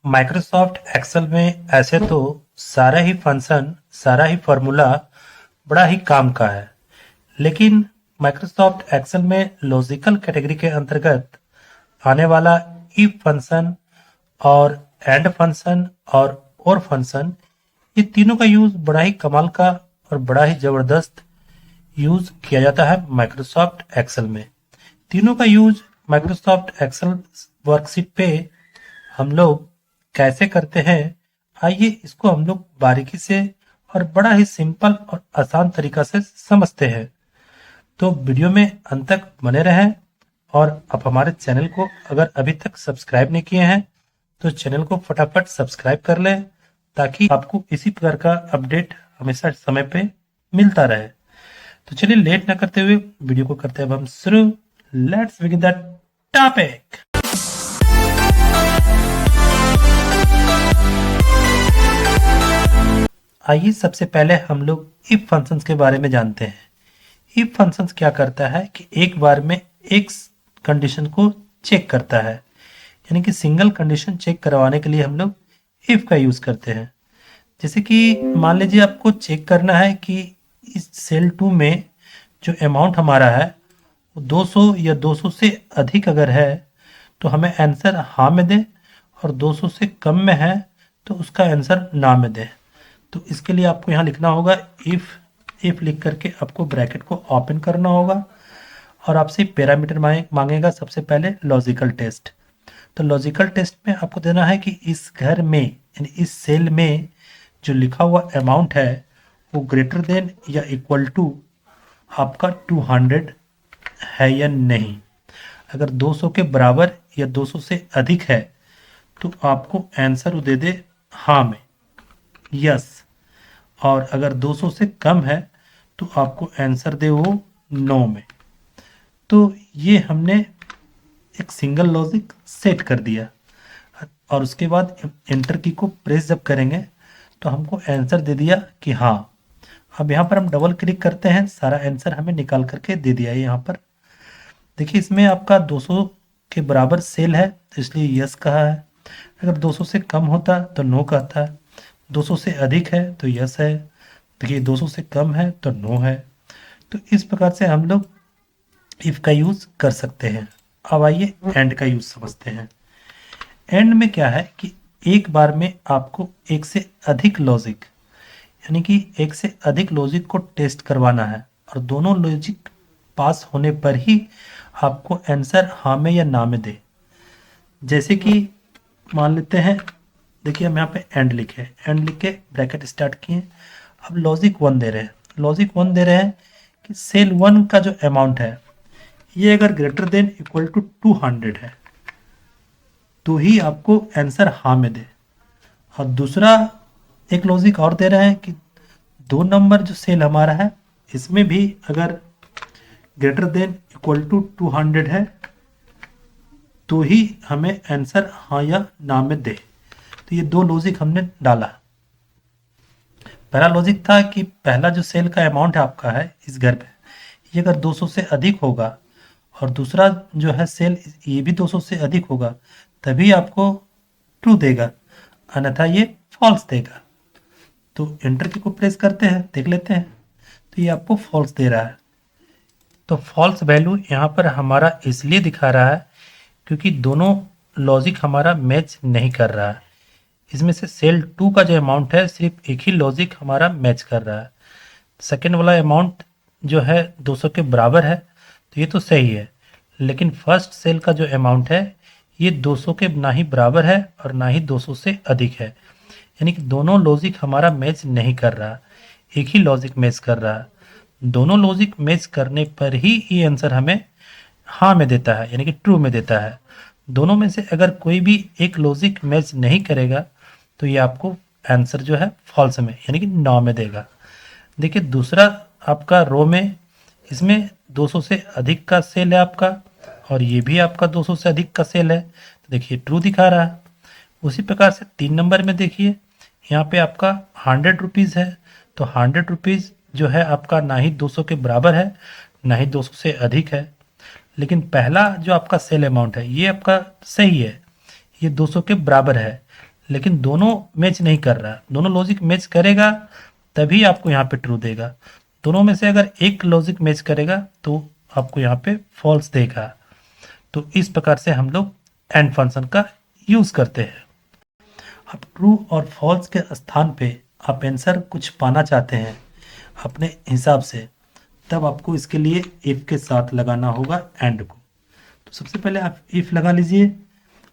Microsoft Excel में ऐसे तो सारा ही फंक्शन, सारा ही फॉर्मूला बड़ा ही काम का है, लेकिन माइक्रोसॉफ्ट एक्सेल में लॉजिकल कैटेगरी के अंतर्गत आने वाला इफ फंक्शन और एंड फंक्शन और फंक्शन, ये तीनों का यूज बड़ा ही कमाल का और बड़ा ही जबरदस्त यूज किया जाता है माइक्रोसॉफ्ट एक्सेल में। तीनों का यूज माइक्रोसॉफ्ट एक्सेल वर्कशीट पे हम लोग कैसे करते हैं, आइए इसको हम लोग बारीकी से और बड़ा ही सिंपल और आसान तरीका से समझते हैं। तो वीडियो में अंत तक बने रहें और आप हमारे चैनल को अगर अभी तक सब्सक्राइब नहीं किए हैं तो चैनल को फटाफट सब्सक्राइब कर लें, ताकि आपको इसी प्रकार का अपडेट हमेशा समय पे मिलता रहे। तो चलिए लेट ना करते हुए वीडियो को करते हैं अब हम शुरू। Let's begin the topic. आइए सबसे पहले हम लोग इफ फंक्शंस के बारे में जानते हैं। इफ फंक्शंस क्या करता है कि एक बार में एक कंडीशन को चेक करता है, यानी कि सिंगल कंडीशन चेक करवाने के लिए हम लोग इफ का यूज करते हैं। जैसे कि मान लीजिए आपको चेक करना है कि इस सेल 2 में जो अमाउंट हमारा है वो 200 या 200 से अधिक अगर है तो हमें आंसर हाँ में दे, और 200 से कम में है तो उसका आंसर ना में दे। तो इसके लिए आपको यहाँ लिखना होगा इफ लिख करके आपको ब्रैकेट को ओपन करना होगा और आपसे पैरामीटर मांगेगा सबसे पहले लॉजिकल टेस्ट। तो लॉजिकल टेस्ट में आपको देना है कि इस घर में यानी इस सेल में जो लिखा हुआ अमाउंट है वो ग्रेटर देन या इक्वल टू आपका 200 है या नहीं। अगर 200 के बराबर या 200 से अधिक है तो आपको आंसर वो दे दे हाँ में, यस। और अगर 200 से कम है तो आपको आंसर दे वो नो में। तो ये हमने एक सिंगल लॉजिक सेट कर दिया और उसके बाद एंटर की को प्रेस जब करेंगे तो हमको आंसर दे दिया कि हाँ। अब यहाँ पर हम डबल क्लिक करते हैं, सारा आंसर हमें निकाल करके दे दिया है। यहाँ पर देखिए इसमें आपका 200 के बराबर सेल है तो इसलिए यस कहा है। अगर 200 से कम होता तो नो कहता है, 200 से अधिक है तो यस है, देखिए 200 से कम है तो नो है। तो इस प्रकार से हम लोग इफ का यूज कर सकते हैं। अब आइए एंड का यूज समझते हैं। एंड में क्या है कि एक बार में आपको एक से अधिक लॉजिक, यानी कि एक से अधिक लॉजिक को टेस्ट करवाना है और दोनों लॉजिक पास होने पर ही आपको आंसर हाँ में या ना में दे। जैसे कि मान लेते हैं, देखिए हम यहाँ पे एंड लिखे, एंड लिख के ब्रैकेट स्टार्ट किए। अब लॉजिक 1 दे रहे हैं, लॉजिक 1 दे रहे हैं कि सेल 1 का जो अमाउंट है ये अगर ग्रेटर देन इक्वल टू 200 है तो ही आपको आंसर हाँ में दे। और दूसरा एक लॉजिक और दे रहे हैं कि 2 नंबर जो सेल हमारा है इसमें भी अगर ग्रेटर देन इक्वल टू 200 है तो ही हमें आंसर हाँ या ना में दे। तो ये 2 लॉजिक हमने डाला। पहला लॉजिक था कि पहला जो सेल का अमाउंट है आपका है इस घर पे, ये अगर 200 से अधिक होगा, और दूसरा जो है सेल ये भी 200 से अधिक होगा, तभी आपको ट्रू देगा, अन्यथा ये फॉल्स देगा। तो एंटर की को प्रेस करते हैं, देख लेते हैं, तो ये आपको फॉल्स दे रहा है। तो फॉल्स वैल्यू यहाँ पर हमारा इसलिए दिखा रहा है क्योंकि दोनों लॉजिक हमारा मैच नहीं कर रहा है। इसमें से सेल 2 का जो अमाउंट है सिर्फ एक ही लॉजिक हमारा मैच कर रहा है। सेकेंड वाला अमाउंट जो है 200 के बराबर है तो ये तो सही है, लेकिन फर्स्ट सेल का जो अमाउंट है ये 200 के ना ही बराबर है और ना ही 200 से अधिक है, यानी कि दोनों लॉजिक हमारा मैच नहीं कर रहा, एक ही लॉजिक मैच कर रहा है। दोनों लॉजिक मैच करने पर ही ये आंसर हमें हाँ में देता है, यानी कि ट्रू में देता है। दोनों में से अगर कोई भी एक लॉजिक मैच नहीं करेगा तो ये आपको आंसर जो है फॉल्स में यानी कि नो में देगा। देखिए दूसरा आपका रो में, इसमें 200 से अधिक का सेल है आपका और ये भी आपका 200 से अधिक का सेल है, तो देखिए ट्रू दिखा रहा है। उसी प्रकार से 3 नंबर में देखिए यहाँ पे आपका 100 रुपीज़ है, तो 100 रुपीज़ जो है आपका ना ही 200 के बराबर है ना ही 200 से अधिक है। लेकिन पहला जो आपका सेल अमाउंट है ये आपका सही है, ये 200 के बराबर है, लेकिन दोनों मैच नहीं कर रहा, दोनों लॉजिक मैच करेगा तभी आपको यहाँ पे ट्रू देगा। दोनों में से अगर एक लॉजिक मैच करेगा तो आपको यहाँ पे फॉल्स देगा। तो इस प्रकार से हम लोग एंड फंक्शन का यूज करते हैं। अब ट्रू और फॉल्स के स्थान पे आप आंसर कुछ पाना चाहते हैं अपने हिसाब से, तब आपको इसके लिए इफ के साथ लगाना होगा एंड को। तो सबसे पहले आप इफ लगा लीजिए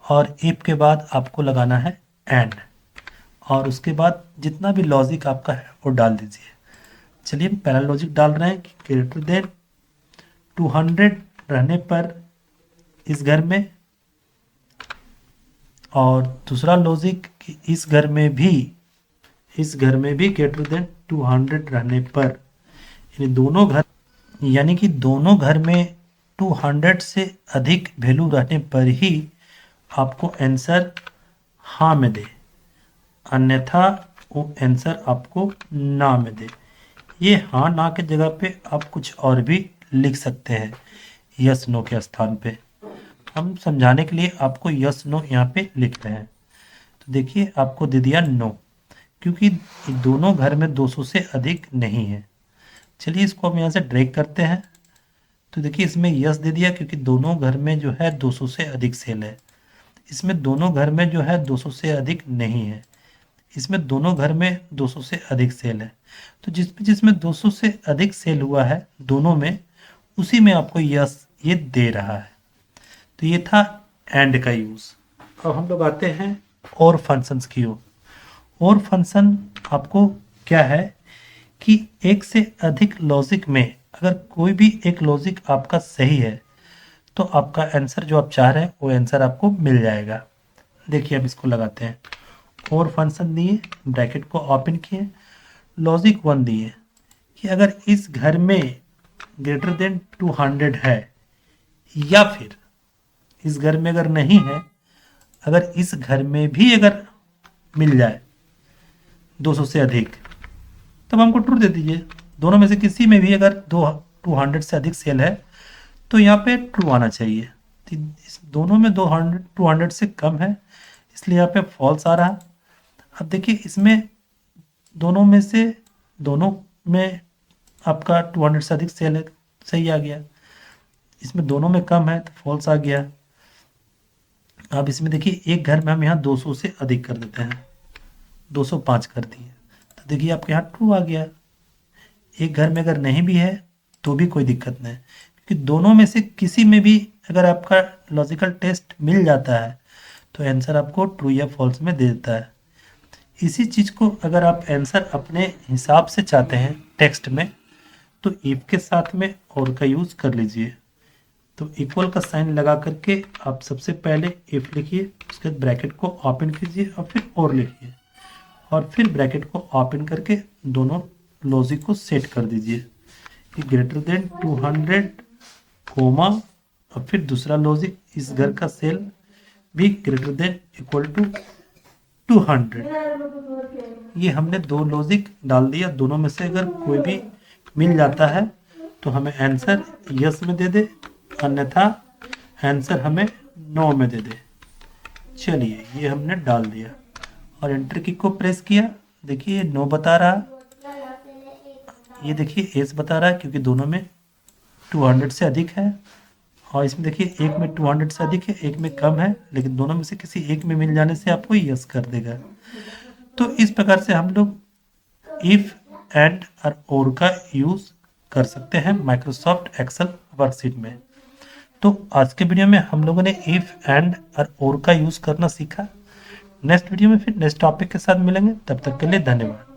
और इफ के बाद आपको लगाना है एंड, और उसके बाद जितना भी लॉजिक आपका है वो डाल दीजिए। चलिए हम पहला लॉजिक डाल रहे हैं कि ग्रेटर देन 200 रहने पर इस घर में, और दूसरा लॉजिक कि इस घर में भी ग्रेटर देन 200 रहने पर, यानी कि दोनों घर में 200 से अधिक वैल्यू रहने पर ही आपको आंसर हाँ में दे, अन्यथा वो आंसर आपको ना में दे। ये हाँ ना के जगह पे आप कुछ और भी लिख सकते हैं यस नो के स्थान पे। हम समझाने के लिए आपको यस नो यहाँ पे लिख रहे हैं। तो देखिए आपको दे दिया नो, क्योंकि दोनों घर में 200 से अधिक नहीं है। चलिए इसको हम यहाँ से ड्रैग करते हैं। तो देखिए इसमें यस दे दिया क्योंकि दोनों घर में जो है 200 से अधिक सेल है। इसमें दोनों घर में जो है 200 से अधिक नहीं है। इसमें दोनों घर में 200 से अधिक सेल है। तो जिसमें 200 से अधिक सेल हुआ है दोनों में, उसी में आपको यस ये दे रहा है। तो ये था एंड का यूज। अब हम लोग आते हैं और फंक्शंस की ओर। और फंक्शन आपको क्या है कि एक से अधिक लॉजिक में अगर कोई भी एक लॉजिक आपका सही है तो आपका आंसर जो आप चाह रहे हैं वो आंसर आपको मिल जाएगा। देखिए अब इसको लगाते हैं। और फंक्शन दिए, ब्रैकेट को ओपन किए, लॉजिक 1 दिए कि अगर इस घर में ग्रेटर देन 200 है, या फिर इस घर में अगर नहीं है, अगर इस घर में भी अगर मिल जाए 200 से अधिक, तब हमको ट्रू दे दीजिए। दोनों में से किसी में भी अगर 200 से अधिक सेल है तो यहाँ पे ट्रू आना चाहिए। तो इस दोनों में 200 से कम है, इसलिए यहाँ पे फॉल्स आ रहा। अब देखिए इसमें दोनों में आपका 200 से अधिक सेल है, सही आ गया। इसमें दोनों में कम है तो फॉल्स आ गया। अब इसमें देखिए एक घर में हम यहाँ 200 से अधिक कर देते हैं, 205 कर दिए, तो देखिए आपके यहाँ ट्रू आ गया। एक घर में अगर नहीं भी है तो भी कोई दिक्कत नहीं, क्योंकि दोनों में से किसी में भी अगर आपका लॉजिकल टेस्ट मिल जाता है तो आंसर आपको ट्रू या फॉल्स में दे देता है। इसी चीज़ को अगर आप आंसर अपने हिसाब से चाहते हैं टेक्स्ट में, तो इफ के साथ में और का यूज़ कर लीजिए। तो इक्वल का साइन लगा करके आप सबसे पहले इफ लिखिए, उसके बाद ब्रैकेट को ओपन कीजिए और फिर और लिखिए, और फिर ब्रैकेट को ओपन करके दोनों लॉजिक को सेट कर दीजिए कि ग्रेटर देन 200 कोमा, और फिर दूसरा लॉजिक इस घर का सेल भी ग्रेटर देन इक्वल टू 200। ये हमने दो लॉजिक डाल दिया। दोनों में से अगर कोई भी मिल जाता है तो हमें आंसर यस में दे दे, अन्यथा आंसर हमें नो में दे दे। चलिए ये हमने डाल दिया और एंटर की को प्रेस किया। देखिए नो बता रहा, ये देखिए एस बता रहा है क्योंकि दोनों में 200 से अधिक है, और इसमें देखिए एक में 200 से अधिक है, एक में कम है, लेकिन दोनों में से किसी एक में मिल जाने से आपको यस कर देगा। तो इस प्रकार से हम लोग इफ एंड और का यूज कर सकते हैं माइक्रोसॉफ्ट एक्सेल वर्कशीट में। तो आज के वीडियो में हम लोगों ने इफ एंड और का यूज करना सीखा। नेक्स्ट वीडियो में फिर नेक्स्ट टॉपिक के साथ मिलेंगे, तब तक के लिए धन्यवाद।